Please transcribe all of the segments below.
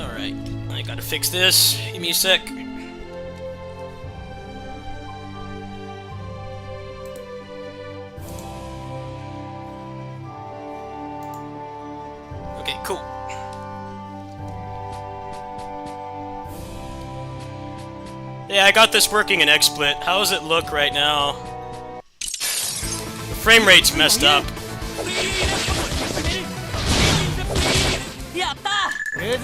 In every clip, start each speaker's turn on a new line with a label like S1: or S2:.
S1: Alright, I gotta fix this. Give me a sec. Okay, cool. Yeah, I got this working in XSplit. How does it look right now? The frame rate's messed up. It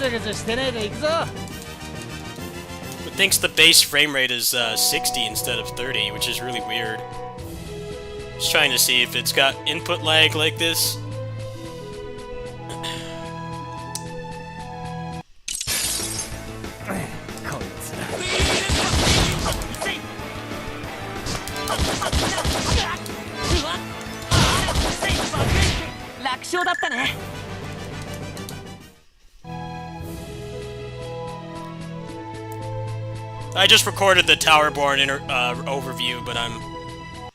S1: thinks the base frame rate is 60 instead of 30, which is really weird. Just trying to see if it's got input lag like this. I just recorded the Towerborne overview, but I'm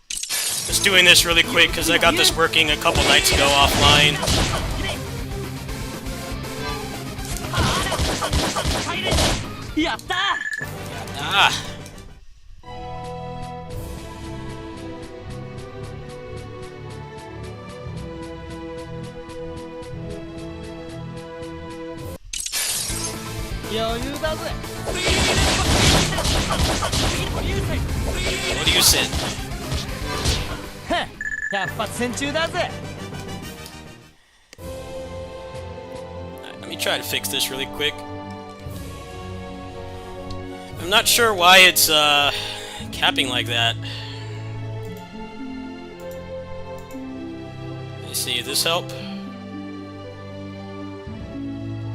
S1: just doing this really quick because I got this working a couple nights ago offline. Ah. What do you say? Let me try to fix this really quick. I'm not sure why it's capping like that. Let me see, this help?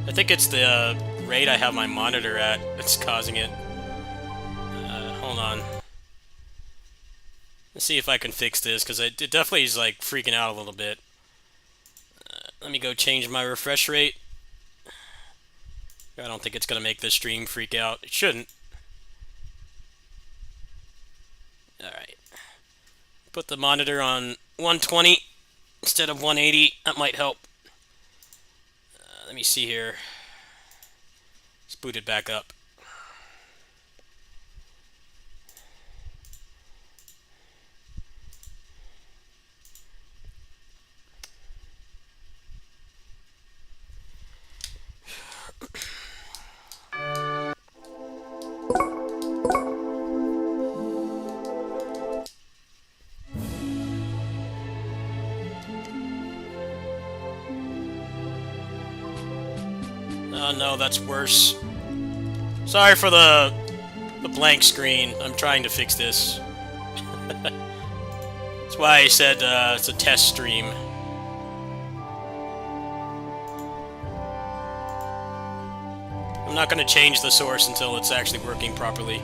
S1: I think it's the rate I have my monitor at that's causing it. Hold on. Let's see if I can fix this, because it definitely is like freaking out a little bit. Let me go change my refresh rate. I don't think it's going to make this stream freak out. It shouldn't. Alright. Put the monitor on 120 instead of 180. That might help. Let me see here. Let's boot it back up. Oh no, that's worse. Sorry for the blank screen. I'm trying to fix this. That's why I said it's a test stream. I'm not going to change the source until it's actually working properly.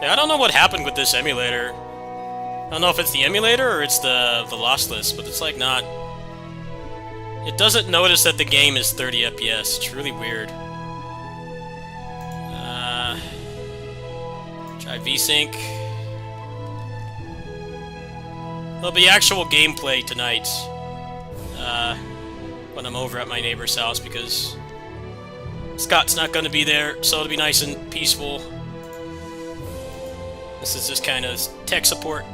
S1: Yeah, I don't know what happened with this emulator. I don't know if it's the emulator or it's the Lossless, but it's like not... It doesn't notice that the game is 30 FPS. It's really weird. Try VSync. There'll be actual gameplay tonight. When I'm over at my neighbor's house, because Scott's not going to be there, so it'll be nice and peaceful. This is just kind of tech support.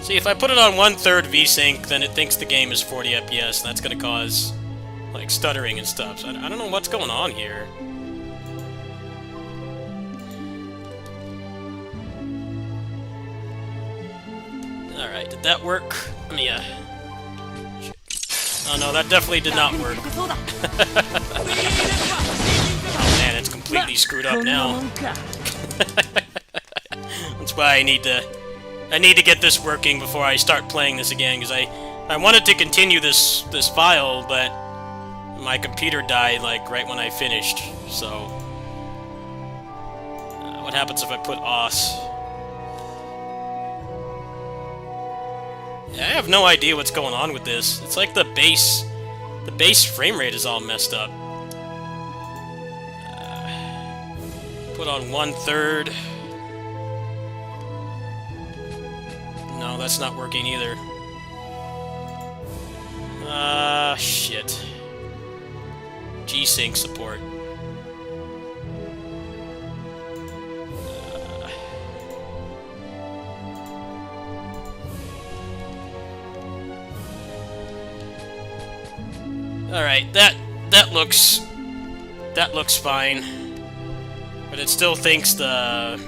S1: See, if I put it on 1/3 VSync, then it thinks the game is 40 FPS, and that's going to cause, like, stuttering and stuff. So I don't know what's going on here. Alright, did that work? Let me, Oh no, that definitely did not work. Oh man, it's completely screwed up now. That's why I need to get this working before I start playing this again, because I wanted to continue this file, but my computer died like right when I finished. So what happens if I put OS? I have no idea what's going on with this. It's like the base frame rate is all messed up. Put on 1/3. No, that's not working either. Shit. sync support. Alright, that looks fine. But it still thinks the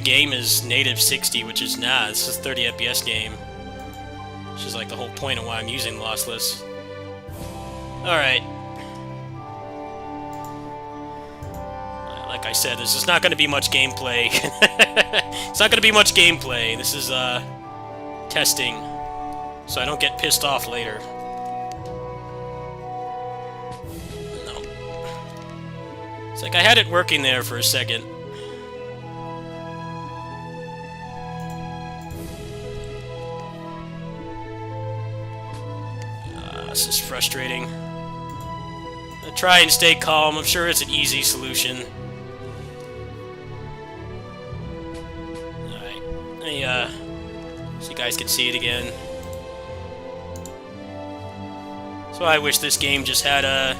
S1: game is native 60, which is nah, this is a 30 FPS game. Which is like the whole point of why I'm using Lossless. Alright. Like I said, this is not going to be much gameplay. It's not going to be much gameplay. This is testing, so I don't get pissed off later. No. It's like I had it working there for a second. This is frustrating. I try and stay calm. I'm sure it's an easy solution. Alright. So you guys can see it again. So I wish this game just had a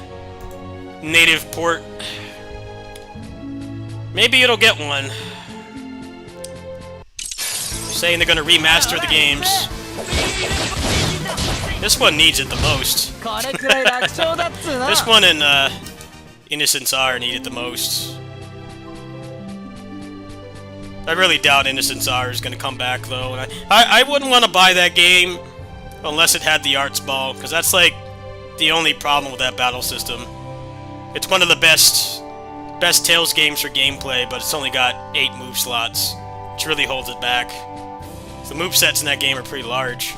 S1: native port. Maybe it'll get one. Saying they're gonna remaster the games. This one needs it the most. This one and Innocence R need it the most. I really doubt Innocence R is going to come back though. And I wouldn't want to buy that game unless it had the arts ball, because that's like the only problem with that battle system. It's one of the best Tales games for gameplay, but it's only got 8 move slots, which really holds it back. The movesets in that game are pretty large.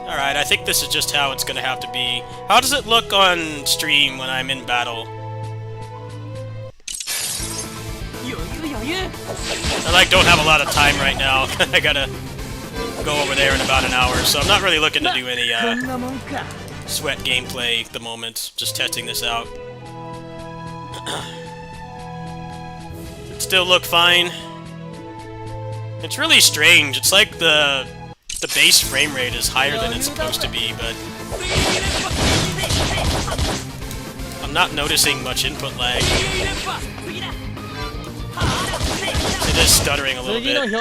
S1: Alright, I think this is just how it's gonna have to be. How does it look on stream when I'm in battle? I don't have a lot of time right now. I gotta go over there in about an hour, so I'm not really looking to do any sweat gameplay at the moment. Just testing this out. It still look fine. It's really strange. It's like the base frame rate is higher than it's supposed to be, but I'm not noticing much input lag. It is stuttering a little bit.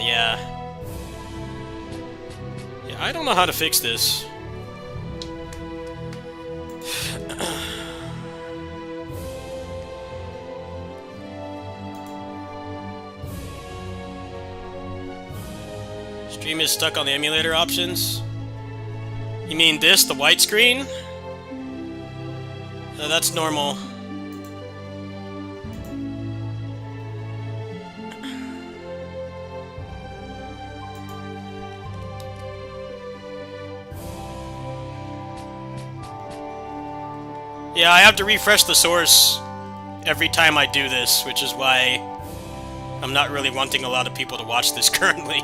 S1: Yeah. I don't know how to fix this. Stream is stuck on the emulator options. You mean this, the white screen? That's normal. Yeah, I have to refresh the source every time I do this, which is why I'm not really wanting a lot of people to watch this currently.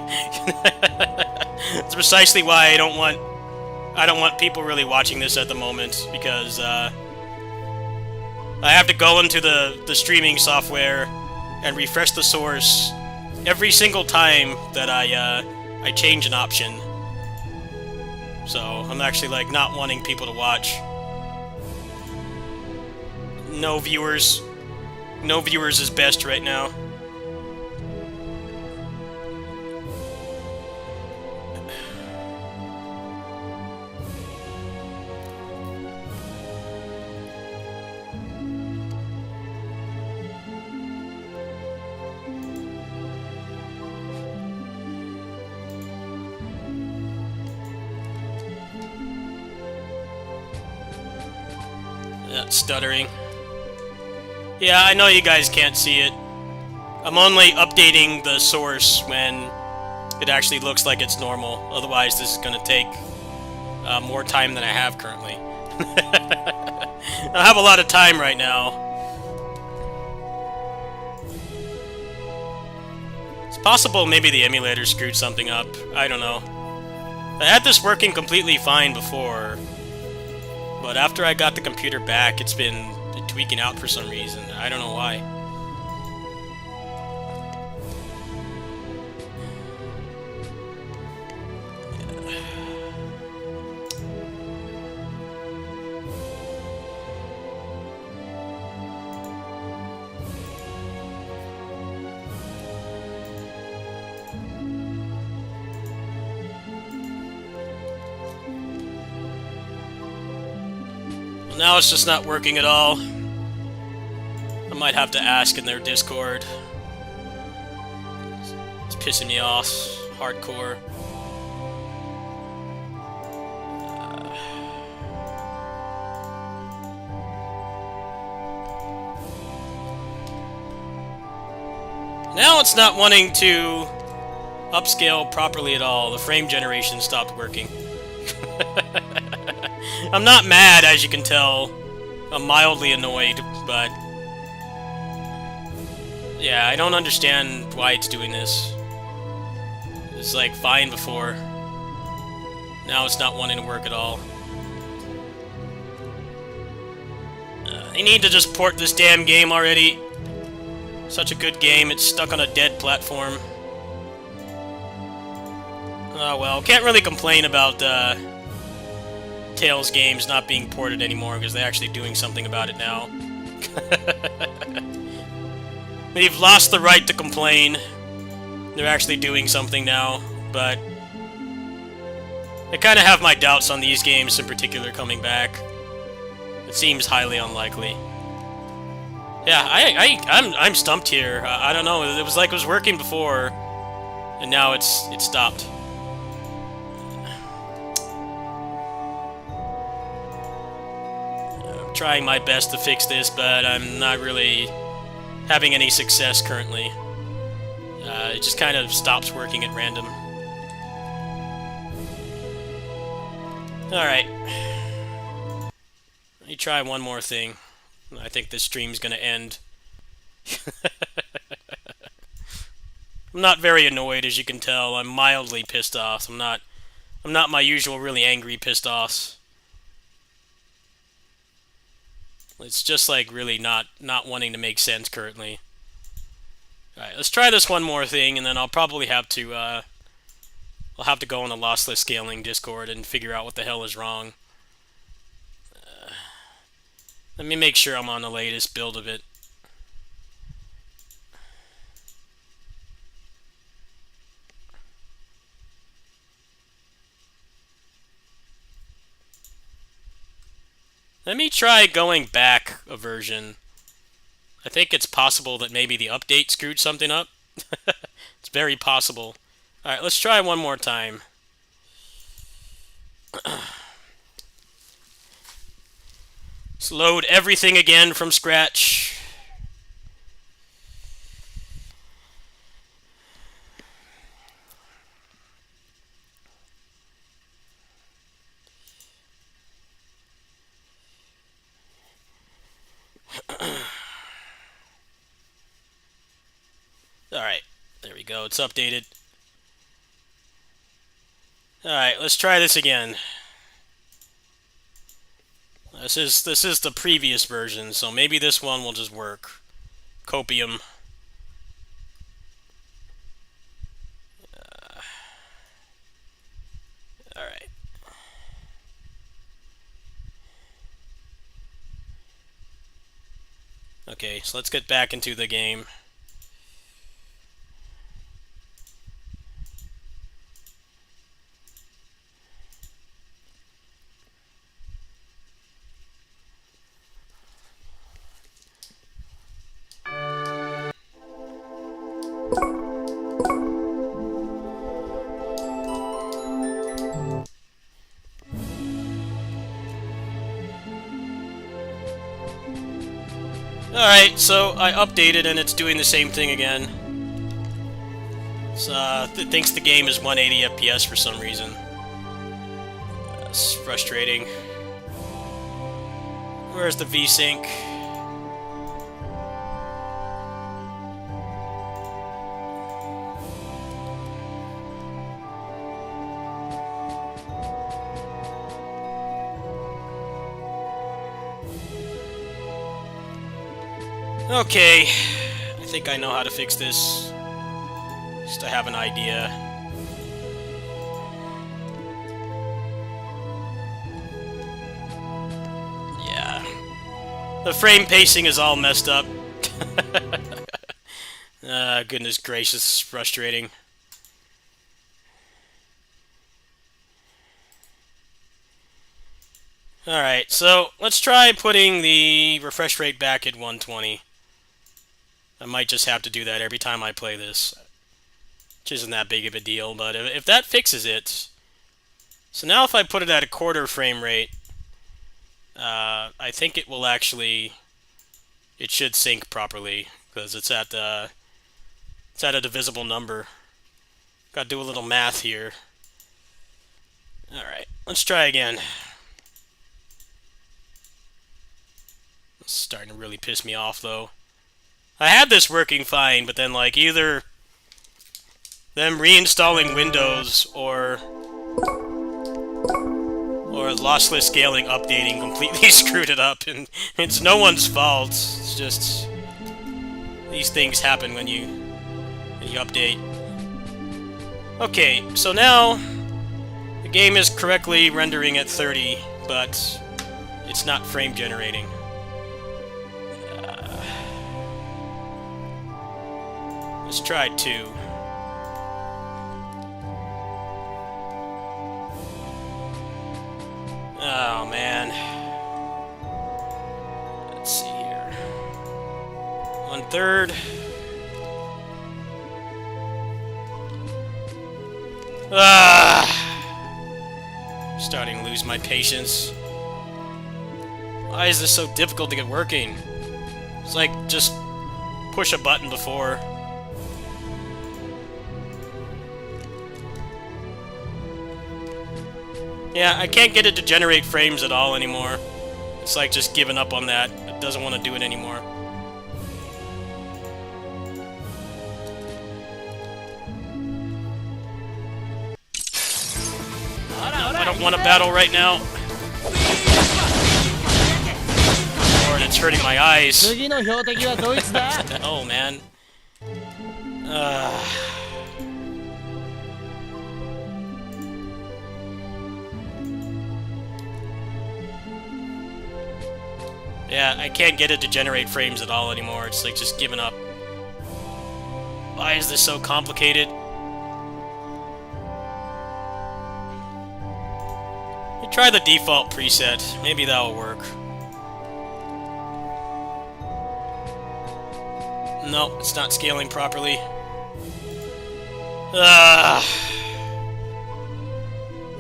S1: It's precisely why I don't want people really watching this at the moment, because I have to go into the streaming software and refresh the source every single time that I change an option. So I'm actually like not wanting people to watch. No viewers. No viewers is best right now. Stuttering. Yeah, I know you guys can't see it. I'm only updating the source when it actually looks like it's normal. Otherwise, this is going to take more time than I have currently. I have a lot of time right now. It's possible maybe the emulator screwed something up. I don't know. I had this working completely fine before, but after I got the computer back, it's been tweaking out for some reason. I don't know why. Now it's just not working at all. I might have to ask in their Discord. It's pissing me off. Hardcore. Now it's not wanting to upscale properly at all. The frame generation stopped working. I'm not mad, as you can tell. I'm mildly annoyed, but... yeah, I don't understand why it's doing this. It's like fine before. Now it's not wanting to work at all. They need to just port this damn game already. Such a good game, it's stuck on a dead platform. Oh well, can't really complain about Tales games not being ported anymore, because they're actually doing something about it now. They've lost the right to complain. They're actually doing something now, but I kind of have my doubts on these games in particular coming back. It seems highly unlikely. Yeah, I'm stumped here. I don't know. It was like it was working before, and now it's stopped. I'm trying my best to fix this, but I'm not really having any success currently. It just kind of stops working at random. Alright. Let me try one more thing. I think this stream's gonna end. I'm not very annoyed, as you can tell. I'm mildly pissed off. I'm not my usual really angry pissed offs. It's just like really not wanting to make sense currently. Alright, let's try this one more thing, and then I'll probably have to I'll have to go on the Lossless Scaling Discord and figure out what the hell is wrong. Let me make sure I'm on the latest build of it. Let me try going back a version. I think it's possible that maybe the update screwed something up. It's very possible. Alright, let's try one more time. Let's load everything again from scratch. Alright, there we go, it's updated. Alright, let's try this again. This is the previous version, so maybe this one will just work. Copium. Alright. Okay, so let's get back into the game. Alright, so I updated and it's doing the same thing again. It thinks the game is 180 FPS for some reason. That's frustrating. Where's the VSync? Okay, I think I know how to fix this. Just to have an idea. Yeah. The frame pacing is all messed up. Goodness gracious, it's frustrating. Alright, so let's try putting the refresh rate back at 120. I might just have to do that every time I play this. Which isn't that big of a deal, but if that fixes it... So now if I put it at a quarter frame rate, I think it will actually... It should sync properly, because it's at a divisible number. Gotta do a little math here. Alright, let's try again. It's starting to really piss me off, though. I had this working fine, but then, like, either them reinstalling Windows or lossless scaling updating completely screwed it up, and it's no one's fault. It's just these things happen when you update. Okay, so now the game is correctly rendering at 30, but it's not frame generating. Let's try 2. Oh, man. Let's see here. 1/3. Starting to lose my patience. Why is this so difficult to get working? It's like, just push a button before. Yeah, I can't get it to generate frames at all anymore. It's like just giving up on that. It doesn't want to do it anymore. I don't want to battle right now. Lord, it's hurting my eyes. Oh, man. Yeah, I can't get it to generate frames at all anymore. It's like just giving up. Why is this so complicated? You try the default preset. Maybe that'll work. No, it's not scaling properly.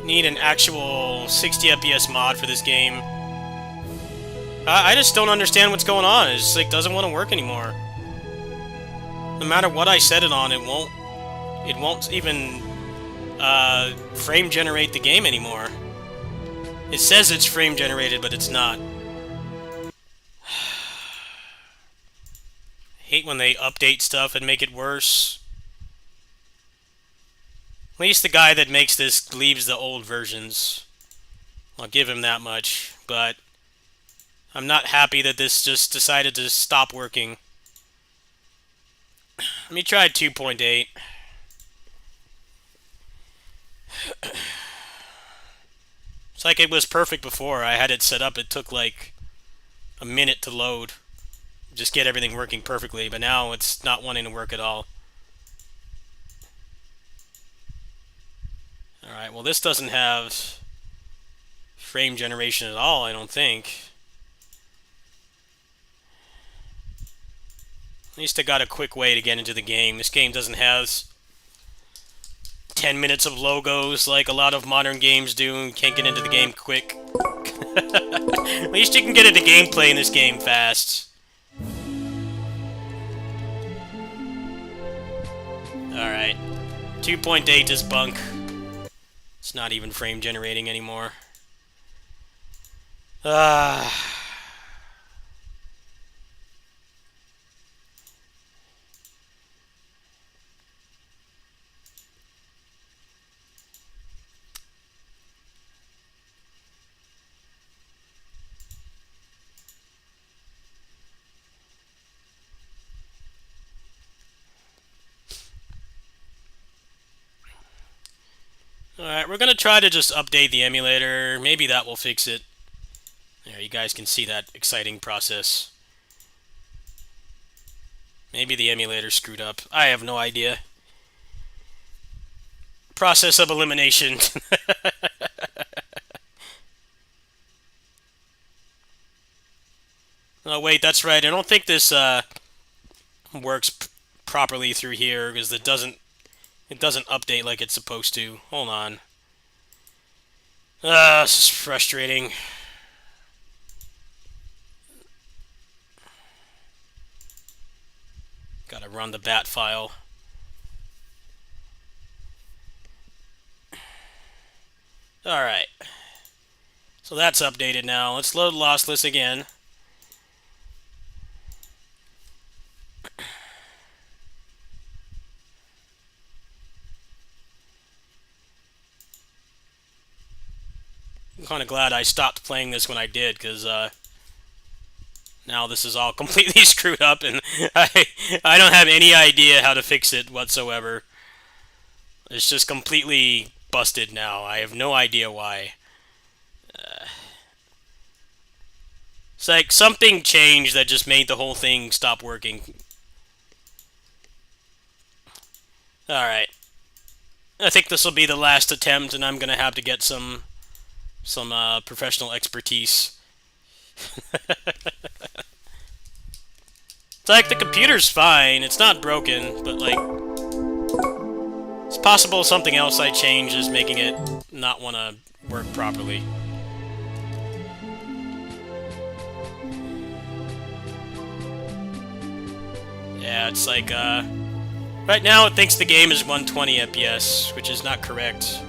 S1: Need an actual 60 FPS mod for this game. I just don't understand what's going on. It just like doesn't want to work anymore. No matter what I set it on, it won't even frame generate the game anymore. It says it's frame generated, but it's not. Hate when they update stuff and make it worse. At least the guy that makes this leaves the old versions. I'll give him that much, but I'm not happy that this just decided to stop working. Let me try 2.8. It's like it was perfect before. I had it set up. It took like a minute to load. Just get everything working perfectly, but now it's not wanting to work at all. Alright, well this doesn't have frame generation at all, I don't think. At least I got a quick way to get into the game. This game doesn't have 10 minutes of logos like a lot of modern games do. You can't get into the game quick. At least you can get into gameplay in this game fast. Alright. 2.8 is bunk. It's not even frame generating anymore. Alright, we're gonna try to just update the emulator. Maybe that will fix it. There, you guys can see that exciting process. Maybe the emulator screwed up. I have no idea. Process of elimination. Oh wait, that's right. I don't think this works properly through here because it doesn't update like it's supposed to. Hold on. This is frustrating. Gotta run the bat file. Alright. So that's updated now. Let's load Lossless again. I'm kind of glad I stopped playing this when I did, because now this is all completely screwed up, and I don't have any idea how to fix it whatsoever. It's just completely busted now. I have no idea why. It's like something changed that just made the whole thing stop working. Alright. I think this will be the last attempt, and I'm going to have to get some professional expertise. It's like the computer's fine. It's not broken, but like... It's possible something else I changed is making it not want to work properly. Yeah, it's like, right now it thinks the game is 120 FPS, which is not correct.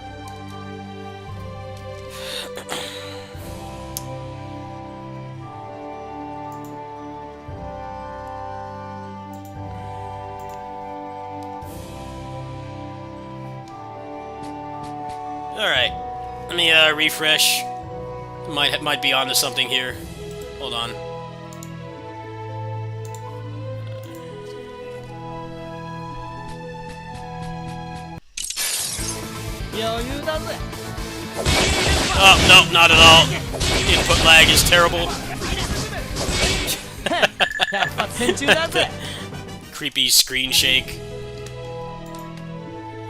S1: Alright, let me refresh. Might be onto something here. Hold on. Oh, no, not at all. Input lag is terrible. Creepy screen shake.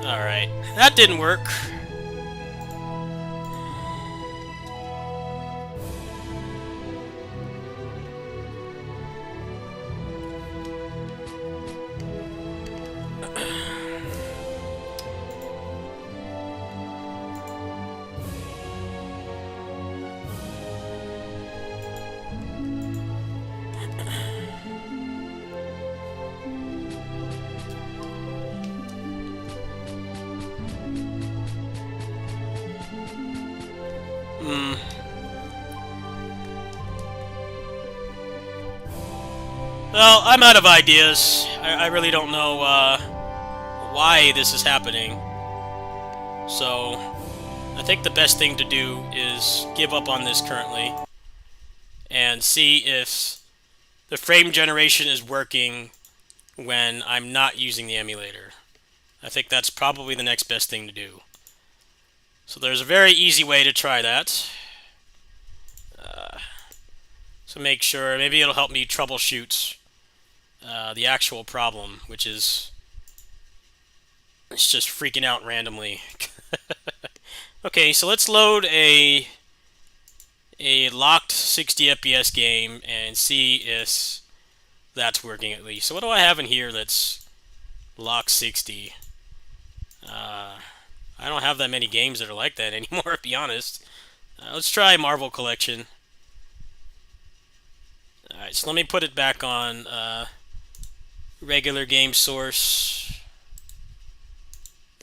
S1: Alright, that didn't work. Well, I'm out of ideas. I really don't know why this is happening. So, I think the best thing to do is give up on this currently and see if the frame generation is working when I'm not using the emulator. I think that's probably the next best thing to do. So there's a very easy way to try that. So make sure, maybe it'll help me troubleshoot the actual problem, which is it's just freaking out randomly. Okay, so let's load a locked 60 FPS game and see if that's working at least. So what do I have in here that's locked 60? I don't have that many games that are like that anymore, to be honest. Let's try Marvel Collection. Alright, so let me put it back on regular game source.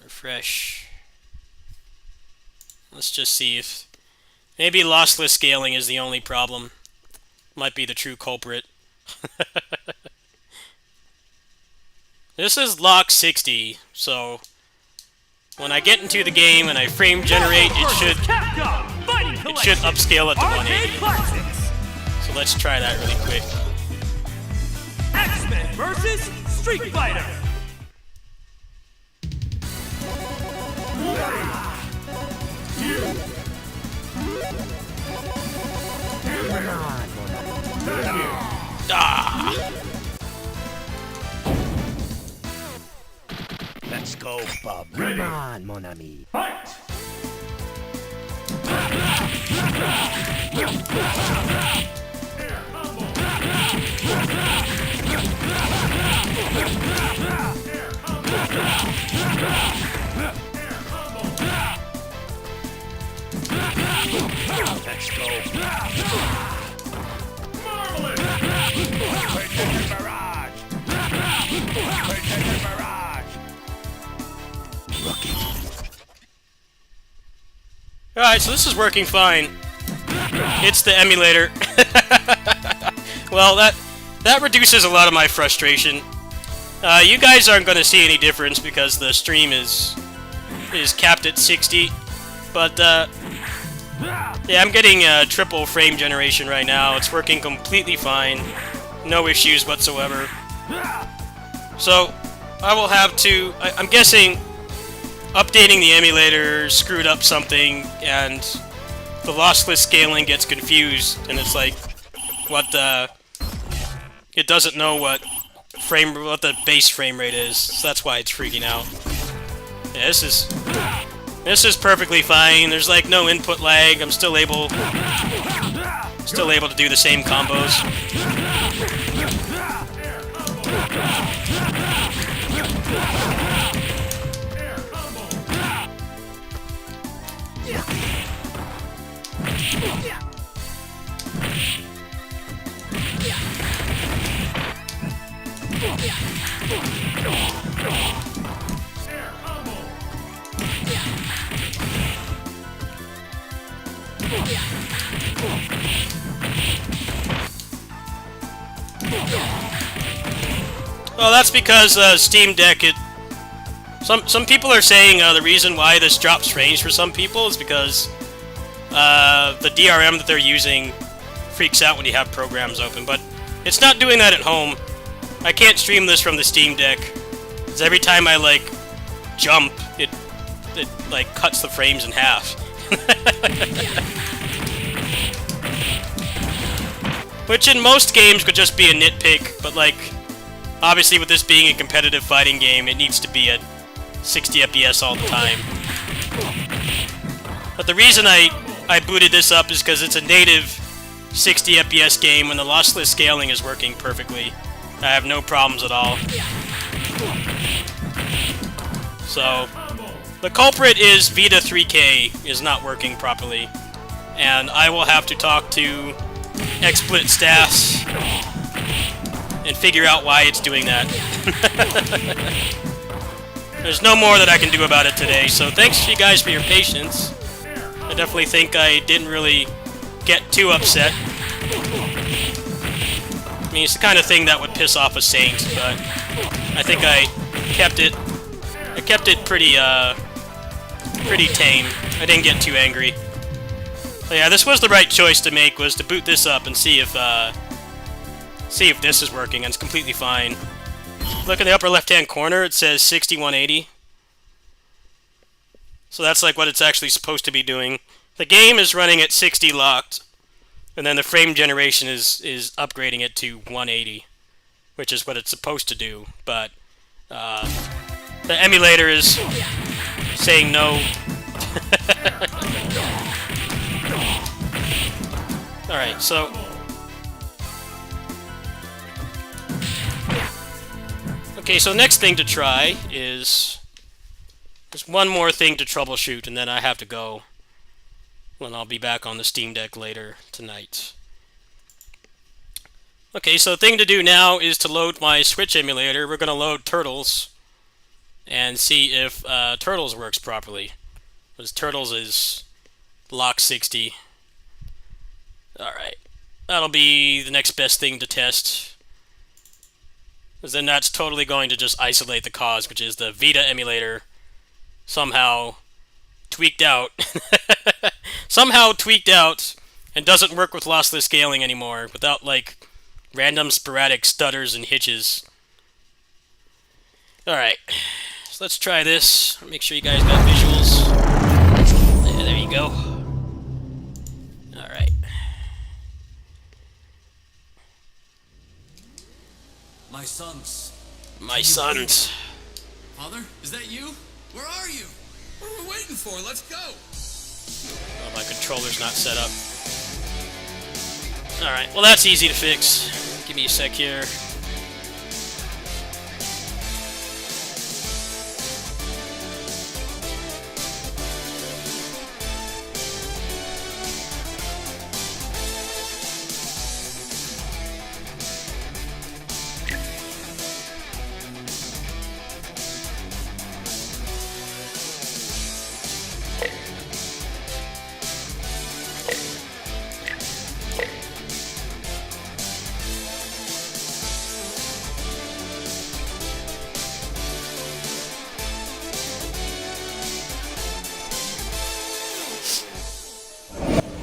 S1: Refresh. Let's just see if... Maybe lossless scaling is the only problem. Might be the true culprit. This is lock 60, so... When I get into the game and I frame generate, it should upscale it to 180. So let's try that really quick.
S2: X-Men versus Street Fighter.
S1: Ah!
S2: Let's go, Bob. Come on, mon ami. Fight! Let's go. Marvelous! Protected barrage! Protected barrage! Rocket.
S1: Alright, so this is working fine. It's the emulator. Well, that reduces a lot of my frustration. You guys aren't going to see any difference because the stream is capped at 60. But, yeah, I'm getting triple frame generation right now. It's working completely fine. No issues whatsoever. So, I will have to... I'm guessing updating the emulator screwed up something, and the lossless scaling gets confused, and it's like, what the... It doesn't know what the base frame rate is, so that's why it's freaking out. Yeah, this is perfectly fine. There's like no input lag. I'm still able to do the same combos. Well, that's because Steam Deck. Some people are saying the reason why this drops frames for some people is because the DRM that they're using freaks out when you have programs open. But it's not doing that at home. I can't stream this from the Steam Deck, because every time I like jump, it like cuts the frames in half. Which in most games could just be a nitpick, but like, obviously with this being a competitive fighting game, it needs to be at 60 FPS all the time. But the reason I booted this up is because it's a native 60 FPS game and the lossless scaling is working perfectly. I have no problems at all. So, the culprit is Vita3K is not working properly, and I will have to talk to XSplit staffs and figure out why it's doing that. There's no more that I can do about it today, so thanks you guys for your patience. I definitely think I didn't really get too upset. I mean, it's the kind of thing that would piss off a saint, but I think I kept it pretty tame. I didn't get too angry. But yeah, this was the right choice to make, was to boot this up and see if this is working, and it's completely fine. Look in the upper left-hand corner, it says 6180. So that's like what it's actually supposed to be doing. The game is running at 60 locked, and then the frame generation is upgrading it to 180, which is what it's supposed to do, but the emulator is saying no. Alright, so... Okay, so next thing to try is... There's one more thing to troubleshoot, and then I have to go. When I'll be back on the Steam Deck later tonight. Okay, so the thing to do now is to load my Switch emulator. We're going to load Turtles and see if Turtles works properly. Because Turtles is lock 60. Alright. That'll be the next best thing to test. Because then that's totally going to just isolate the cause, which is the Vita emulator somehow tweaked out. Somehow tweaked out and doesn't work with lossless scaling anymore without, like, random sporadic stutters and hitches. Alright. So let's try this. Make sure you guys got visuals. Yeah, there you go.
S3: sons.
S1: My sons.
S3: Father, is that you? Where are you? What are we waiting for? Let's go.
S1: Oh, my controller's not set up. Alright, well that's easy to fix. Give me a sec here.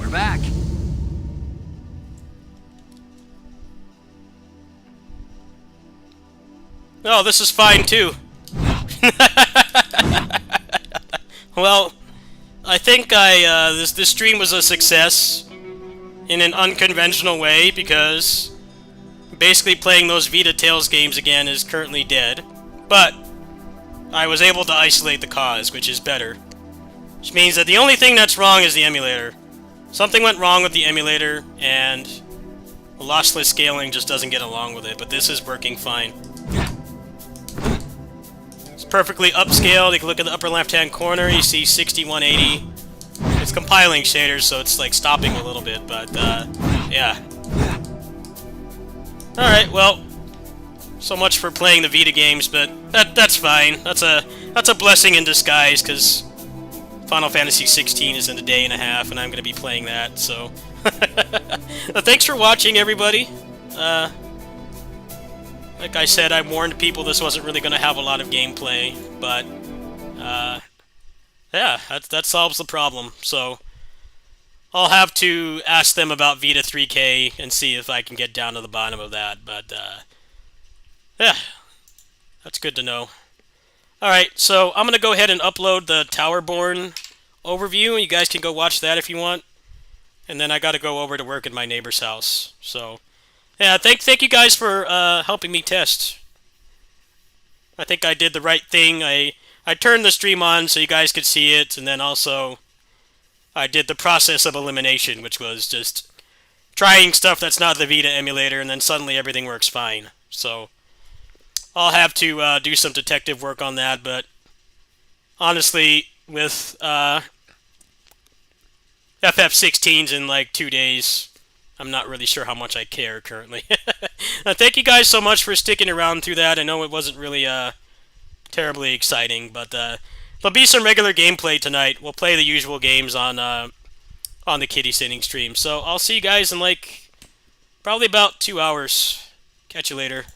S2: We're back.
S1: Oh, this is fine too. Well, I think this stream was a success in an unconventional way because basically playing those Vita Tales games again is currently dead. But I was able to isolate the cause, which is better. Which means that the only thing that's wrong is the emulator. Something went wrong with the emulator, and the lossless scaling just doesn't get along with it, but this is working fine. It's perfectly upscaled. You can look at the upper left-hand corner, you see 6180. It's compiling shaders, so it's like stopping a little bit, but yeah. Alright, well, so much for playing the Vita games, but that's fine. That's a blessing in disguise, because Final Fantasy 16 is in a day and a half, and I'm going to be playing that, so... Thanks for watching, everybody. Like I said, I warned people this wasn't really going to have a lot of gameplay, but... yeah, that solves the problem, so... I'll have to ask them about Vita3K and see if I can get down to the bottom of that, but, yeah, that's good to know. Alright, so I'm going to go ahead and upload the Towerborne overview. You guys can go watch that if you want. And then I got to go over to work at my neighbor's house. So, yeah, thank you guys for helping me test. I think I did the right thing. I turned the stream on so you guys could see it. And then also, I did the process of elimination, which was just trying stuff that's not the Vita emulator. And then suddenly everything works fine. So... I'll have to do some detective work on that, but honestly, with FF16s in like 2 days, I'm not really sure how much I care currently. Thank you guys so much for sticking around through that. I know it wasn't really terribly exciting, but there'll be some regular gameplay tonight. We'll play the usual games on the Kitty Sitting stream. So I'll see you guys in like probably about 2 hours. Catch you later.